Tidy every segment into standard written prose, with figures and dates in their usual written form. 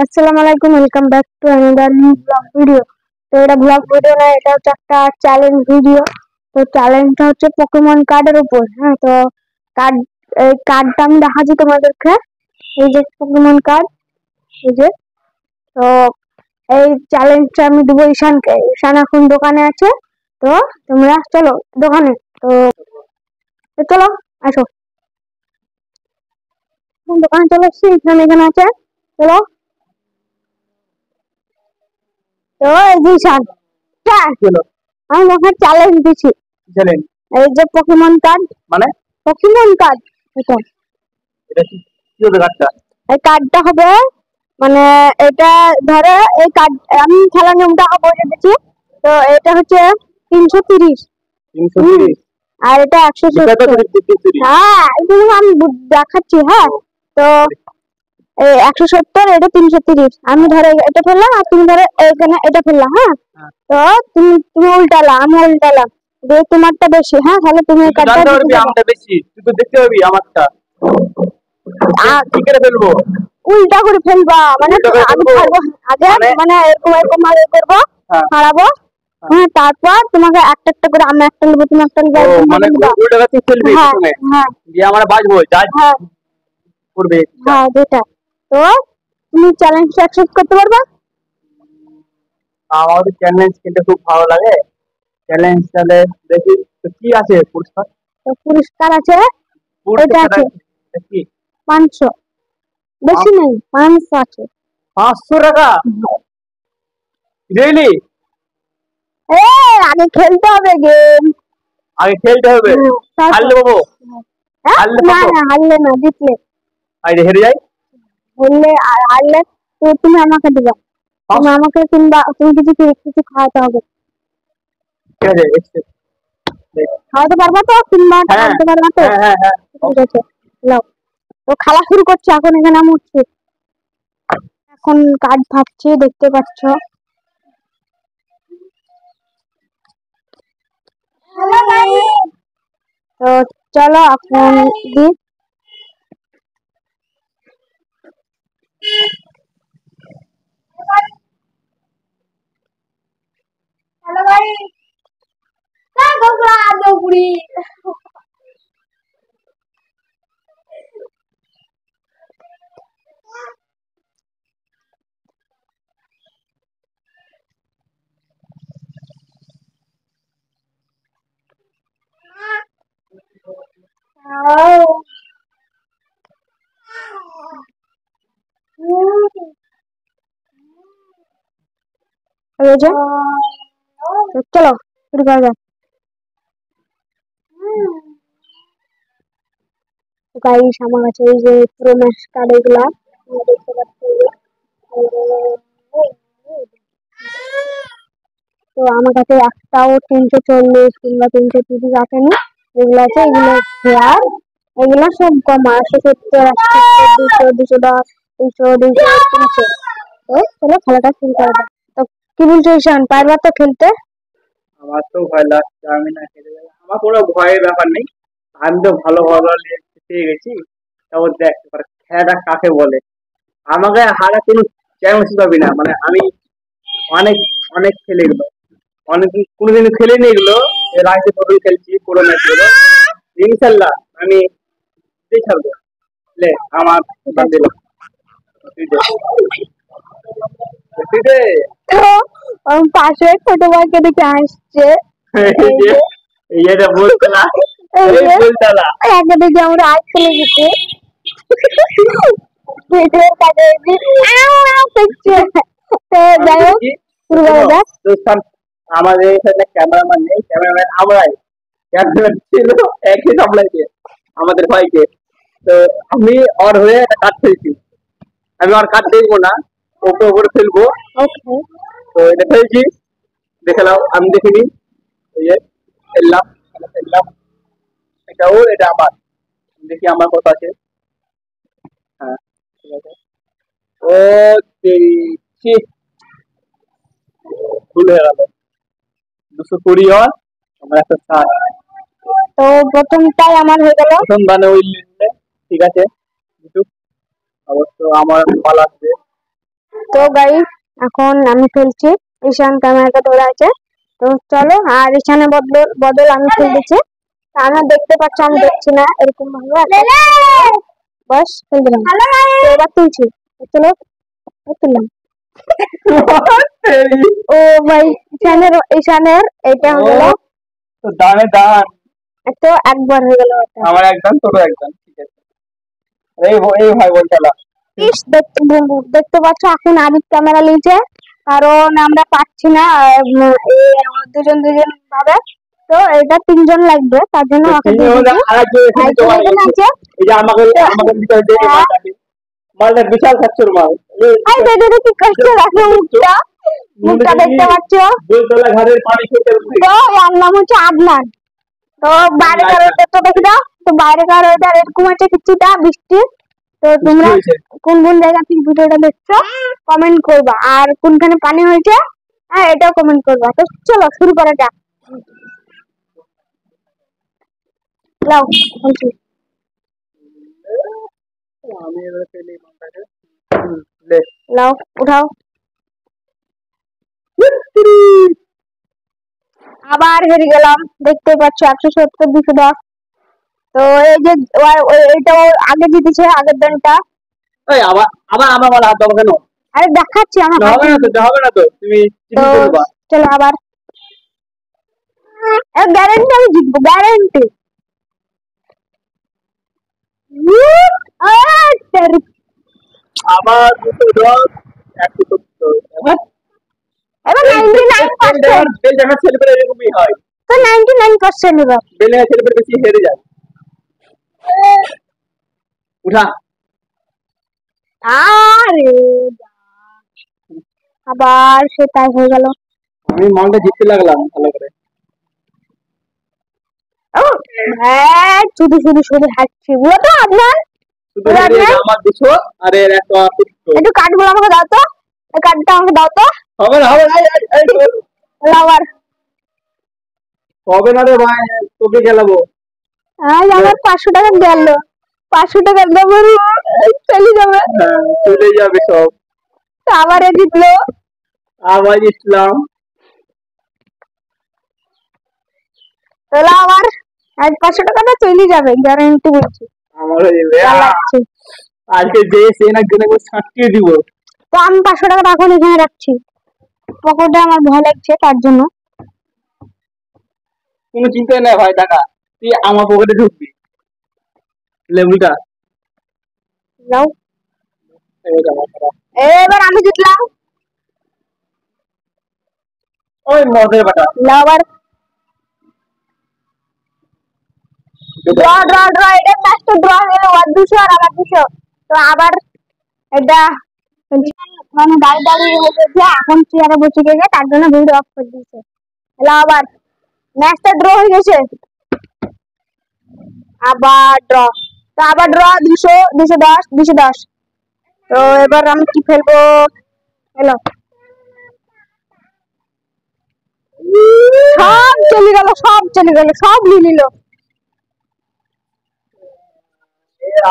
আসসালামু আলাইকুম, welcome back to another new blog video. তো এটা ব্লগ ভিডিও না, এটা হচ্ছে একটা চ্যালেঞ্জ ভিডিও। তো চ্যালেঞ্জটা হচ্ছে পোকেমন কার্ডের উপর। হ্যাঁ, তো কার্ড এই কার্ডটা আমি দেখাচ্ছি তোমাদেরকে। এই যে পোকেমন কার্ড, এই যে। তো এই চ্যালেঞ্জটা আমি দেবো ঈশানকে। ঈশান এখন দোকানে আছে। তো তোমরা চলো দোকানে। তো চলো, আসো। দোকানে চলে এসছি, ঈশান এখানে আছে। চলো। তো এই যে ঈশান, আমি তোমাকে চ্যালেঞ্জ দিচ্ছি। চ্যালেঞ্জ এই যে পোকেমন কার্ড, মানে পোকেমন কার্ড, এটা এটা কি হবে কার্ডটা? এই কার্ডটা হবে, মানে এটা ধরো এই কার্ড আমি খেলার নিয়মটা বলে দিচ্ছি। তো এটা হচ্ছে 330, 330 আর এটা 170। হ্যাঁ, এগুলো আমি দেখাচ্ছি। হ্যাঁ, তো 170, এটা 330। আমি ধরো এটা ফেললাম আর তুমি ধরো এখানে এটা ফেললাম। হ্যাঁ, তো তুমি তুমি উল্টালা, আমি উল্টালাম, দিয়ে তোমারটা বেশি। হ্যাঁ, তাহলে তুমি এই কার্ডটা জানতে পারবি আমটা বেশি, তুই তো দেখতে পাবি আমারটা কি করে ফেলবো। উল্টা করে ফেলবা, মানে আগে মানে এরকম এরকম ভাবে করবো, হারাবো। হ্যাঁ, তারপর তোমাকে একটা একটা করে, আমি একটা নেবো, তুমি একটা নেবো, মানে উল্টা করে ফেলবি প্রথমে, দিয়ে আমরা বাজবো যা করবে। হ্যাঁ, যেটা। তো তুমি চ্যালেঞ্জটা অ্যাকসেপ্ট করতে পারবা? আমাদের চ্যালেঞ্জ কিন্তু খুব ভালো লাগে। চ্যালেঞ্জ তাহলে দেখি তো কি আছে পুরস্কার। তো পুরস্কার আছে, এটা আছে কি 500, বেশি নেই, 500 আছে। 500 টাকা? রিয়েলি? আগে খেলতে হবে গেম। আগে খেলতে হবে? হারলে পাবো? না না, হারলে না, জিতলে। আরে হেরে যাই? হারলে, আর হারলে তো তুমি আমাকে দিবা। তুমি আমাকে কিংবা তুমি কিছু কিছু খাওয়াতে হবে। ঠিক আছে, খাওয়াতে পারবা তো, কিংবা খাওয়াতে পারবা তো? হ্যাঁ ঠিক আছে, নাও। তো খেলা শুরু করছে এখন। এখানে আমি উঠছি, এখন কার্ড ভাবছি, দেখতে পাচ্ছ। তো চলো এখন দি। হ্যালো ভাই, চলো শুরু করা যাক। গাইস, আমার কাছে এই যে প্রো ম্যাক্স কার্ড, এগুলা দেখতে পাচ্ছি। তো আমার কাছে একটাও 340 কিংবা 330 আসেনি। এগুলো আছে, এগুলো ফেয়ার, এগুলো সব কম, 170, 200, 210, 200, 300। তো চলো খেলাটা শুরু করা যাক। তো কি বলছো ঈশান, পারবা তো খেলতে? আমার তো ভয় লাগছে, আমি না খেলে যাবো। আমার কোনো ভয়ের ব্যাপার নেই, আমি তো ভালো ভালো পেয়ে গেছি। তারপর দেখ এবার খেলাটা কাকে বলে। আমাকে হারা কোনো চ্যালেঞ্জ পাবি না, মানে আমি অনেক অনেক খেলে এগুলো, অনেকদিন কোনোদিন খেলিনি এগুলো। এর আগে কতদিন খেলছি পুরো ম্যাচ গুলো। ইনশাল্লাহ আমি ছাড়বো। লে আমার দিলাম, তুই দে, তুই দে। তো পাশে ছোট ভাইকে দেখে আসছে, এটা বলতে না, বলতে না। একে দেখে আমরা আজ চলে গেছে ভিডিওর কাজে দেখছে। তো যাই হোক, শুরু করা যাক। আমাদের এখানে ক্যামেরাম্যান নেই, ক্যামেরাম্যান আমরাই। ক্যামেরাম্যান ছিল একই সামলাইছে আমাদের ভাইকে। তো আমি ওর হয়ে একটা কাজ ফেলছি, আমি আর কাজ দেখবো না, ওকে ওপরে ফেলবো। তো এটা ফেলছি, দেখে নাও, আমি দেখিনি। এই যে ফেললাম, ফেললাম, এটা ওর, এটা আমার। দেখি আমার কত আছে। হ্যাঁ, ঠিক আছে। ও তেরি, ভুল হয়ে গেল। 220 হয়, আমার 160। তো প্রথমটাই আমার হয়ে গেল, প্রথম গানে ওই লিখলে। ঠিক আছে, অবশ্য আমার পাল আসবে। তো গাইস এখন আমি খেলছি, ঈশান ক্যামেরাটা ধরে আছে। তো চলো, আর ঈশানের বদল বদল আমি খেলতেছি। আমরা দেখতে পাচ্ছি, আমি দেখছি না এরকম ভাবে। বাস খেলে দিলাম। তো এবার তুলছি, চলো তুললাম। ও ভাই, ঈশানের এটা হলো তো দানে দান। তো একবার হয়ে গেল। আমার একদম তোর একদম, ঠিক আছে। এই ভাই বল খেলা। দেখতে পাচ্ছ এখন আদিত ক্যামেরা নিয়েছে, কারণ আমরা পাচ্ছি না দুজন দুজন ভাবে। তো এটা 3 জন লাগবে, তার জন্য ওকে দিয়ে দিচ্ছি। এই যে আমাকে ভিতরে যে মালটা বিশাল খাচ্ছর মাল। এই দেখো কি কষ্ট রাখো মুখটা দেখতে পাচ্ছ। বেলতলা ঘাটের পানি খেতে। তো এর নাম হচ্ছে আদনান। তো বাইরেকার ওয়েদার তো দেখে দাও। তো বাইরেকার ওয়েদার এরকম আছে কিছুটা বৃষ্টি। তো তোমরা কোন কোন জায়গা থেকে ভিডিওটা দেখছো কমেন্ট করবা, আর কোনখানে পানি হয়েছে হ্যাঁ এটাও কমেন্ট করবা। তো চলো শুরু করা যাক। লাও বলছি আমি এবারে পেলে মালটাকে লে লাও উঠাও। আবার হেরে গেলাম, দেখতে পাচ্ছ 170 210। তো এই যে এইটা আগে জিতেছে আগের দিনটা। এই আবার আবার আমার বলা হাত দাও কেন? আরে দেখাচ্ছি আমার হবে না তো, হবে না তো, তুমি চিনি বলবা। চলো আবার, গ্যারান্টি আমি জিতবো, গ্যারান্টি। আবার 210 170। এবার 99% বেল দেখা ছেলেপেলে এরকমই হয়। তো 99% এবার বেল দেখা ছেলেপেলে বেশি হেরে যায়। উঠা। আরে আবার সেটাই হয়ে গেল। আমি মালটা জিততে লাগলাম ভালো করে। হ্যাঁ শুধু শুধু শুধু হাঁটছি বলো তো আপনার। আমার 200 আর এর একটা একটু কার্ডগুলো আমাকে দাও তো, এই কার্ডটা আমাকে দাও তো। হবে না, হবে না, লাভার হবে না রে ভাই, তোকে খেলাবো। আমার 500 টাকা গেল, 500 টাকা দেবো চলে যাবে। হ্যাঁ চলে যাবে সব। আবার জিতলো, আবার ইসলাম। তাহলে আবার 500 টাকাটা চলে যাবে গ্যারান্টি বলছি। আমার আজকে যে সে না গেলে ছাড়িয়ে দিব। তো আমি 500 টাকা এখন এখানে রাখছি, পকেটে আমার ভয় লাগছে তার জন্য। কোনো চিন্তা নেই ভাই, টাকা তুই আমার পকেটে ঢুকবি। লেবুটা নাও, এবার আমি জিতলাম। ওই মদের বাটা আবার ড্র ড্র ড্র, এটা ম্যাচটা ড্র হয়ে গেল, আর 200 আর আবার 200। তো আবার এটা মানে দাঁড়িয়ে দাঁড়িয়ে হয়ে গেছে, এখন চেয়ারে বসে গেছে তার জন্য ভিডিও অফ করে দিয়েছে। হ্যালো আবার ম্যাচটা ড্র হয়ে গেছে, আবার ড্র। তো আবার ড্র 200 210 210। তো এবার আমি কি ফেলবো? হ্যালো সব চলে গেল, সব চলে গেল, সব নিয়ে নিল।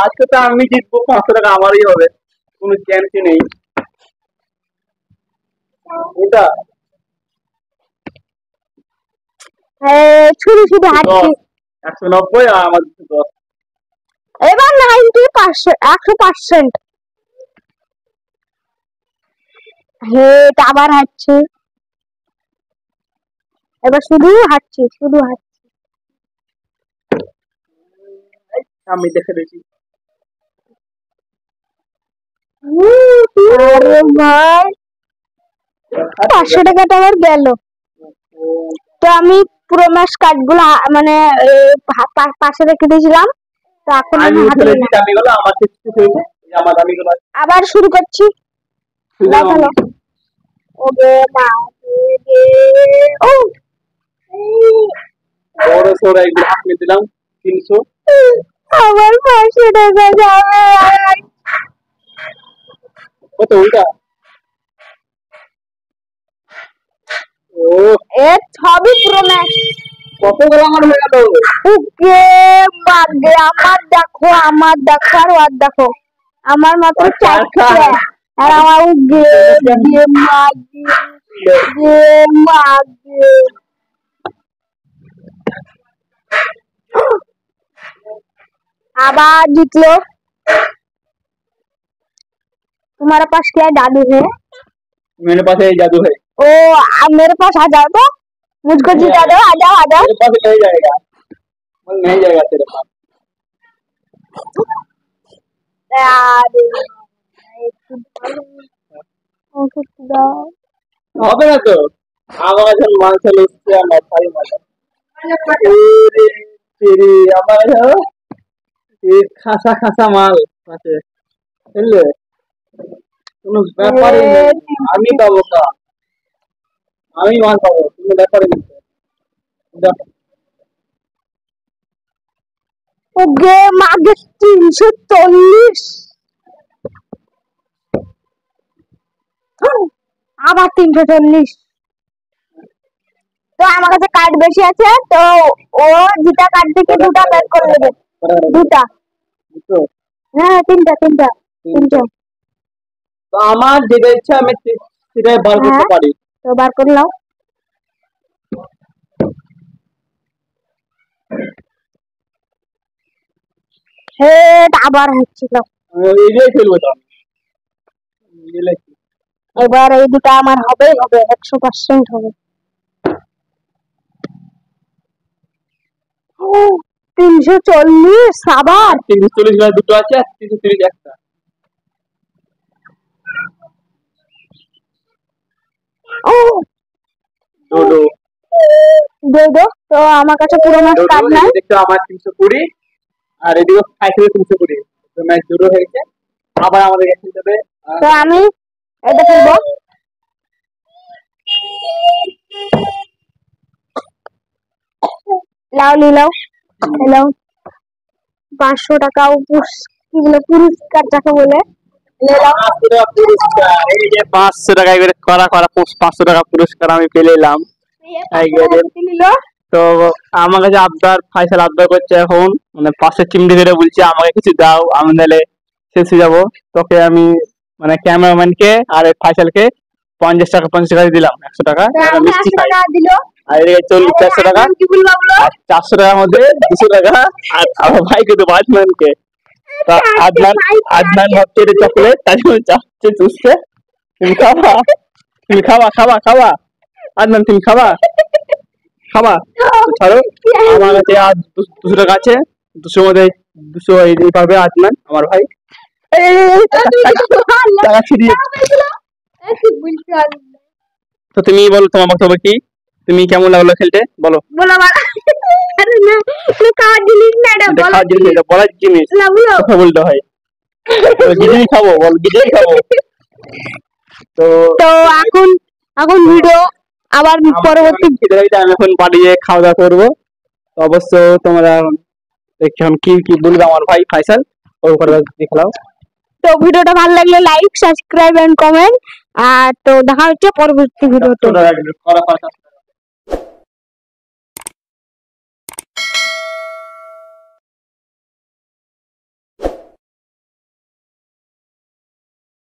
আজকে তো আমি জিতবো, 500 টাকা আমারই হবে, কোনো চ্যান্সই নেই। এটা শুধু শুধু হাঁটছি। 190 আর আমার 210। এবার 100%। হেট আবার হাঁটছে, এবার শুধু হাঁটছি শুধু হাঁটছি। আমি দেখে দিয়েছি। আরে ভাই 500 টাকাটা আমার গেল। তো আমি পুরো ম্যাচ কার্ডগুলো মানে পাশে রেখে দিয়েছিলাম। তো এখন আমি আবার শুরু করছি। দেখালো ওকে ও বড় সড় একদম হাতে দিলাম 300। আমার 500 টাকা যাবে কত ওইটা? ও এ সবই পুরো ম্যাচ। কত গেল আমার হয়ে গেল। ওকে বাগে আমার দেখো আর ওর দেখো, আমার মাত্র 4টা। আর আমার গেম आवाज जितलो तुम्हारे पास क्या जादू है? मेरे पास ये जादू है। ओ मेरे पास आ जाओ तो मुझको जिता दो। आ जाओ मेरे पास नहीं जाएगा, नहीं जाएगा तेरे पास यार। হবে না তো আমার কাছে মাল চলে এসছে আমার সারি মাল আমার এই খাসা খাসা মাল আছে বুঝলে কোনো ব্যাপারই নেই আমি পাবো না আমি মাল পাবো কোনো ব্যাপারই নেই गेम आगे 340 আবার 340 তো আমার কাছে কার্ড বেশি আছে তো ও যেটা কার্ড থেকে দুটো ব্যাক করে দেবে দুটো হ্যাঁ তিনটা তো আমার যেটা ইচ্ছা আমি সেটাই বার করতে পারি তো বার করে নাও হেড আবার হচ্ছিল এটাই খেলবো তো এবার এই দুটো আমার হবে 100% হবে 340 আবার 340 না দুটো আছে 330 একটা ও দোডো দোডো তো আমার কাছে পুরো মাস কার্ড নাই দেখো আমার 320 আর এদিকে সাইকেলে 320 তো ম্যাচ দুটো হয়েছে আবার আমাদের কাছে যাবে তো আমি এটা খেলবো লাও নিলাও হ্যালো 500 টাকা কি বলে পুরস্কার যাকে বলে এই যে 500 টাকা করে করা 500 টাকা পুরস্কার আমি পেলে এলাম তো আমার কাছে আবদার ফাইসাল আবদার করছে এখন মানে পাশে চিমড়ি ধরে বলছে আমাকে কিছু দাও আমি নাহলে শেষ হয়ে যাবো তোকে আমি মানে ক্যামেরাম্যানকে আর ফাইসালকে 50 টাকা দিলাম 100 টাকা মিষ্টি খাই আর এদিকে 400 টাকা আর 400 টাকার মধ্যে 200 টাকা আর আমার ভাইকে তো বাজম্যানকে তো আদনান ভাবছে এটা চকলেট তাই জন্য চাচ্ছে চুষছে তুমি খাবা আদনান তুমি খাবা ছাড়ো আমার কাছে আজ 200 টাকা আছে 200 মধ্যে 200 এই পাবে আদনান আমার ভাই টাকা ছিড়িয়ে তো তুমি বলো তোমার বক্তব্য কি তুমি কেমন লাগলো খেলতে বলো খাওয়ার জিনিস না এটা বলার জিনিস কথা বলতে হয় গিজেই খাবো তো এখন ভিডিও আবার পরবর্তী আমি এখন বাড়ি গিয়ে খাওয়া দাওয়া করবো তো অবশ্য তোমরা এখন কি বলবে আমার ভাই ফাইসাল ওর উপর দেখাও তো ভিডিওটা ভালো লাগলে লাইক সাবস্ক্রাইব এন্ড কমেন্ট আর তো দেখা হচ্ছে পরবর্তী ভিডিওতে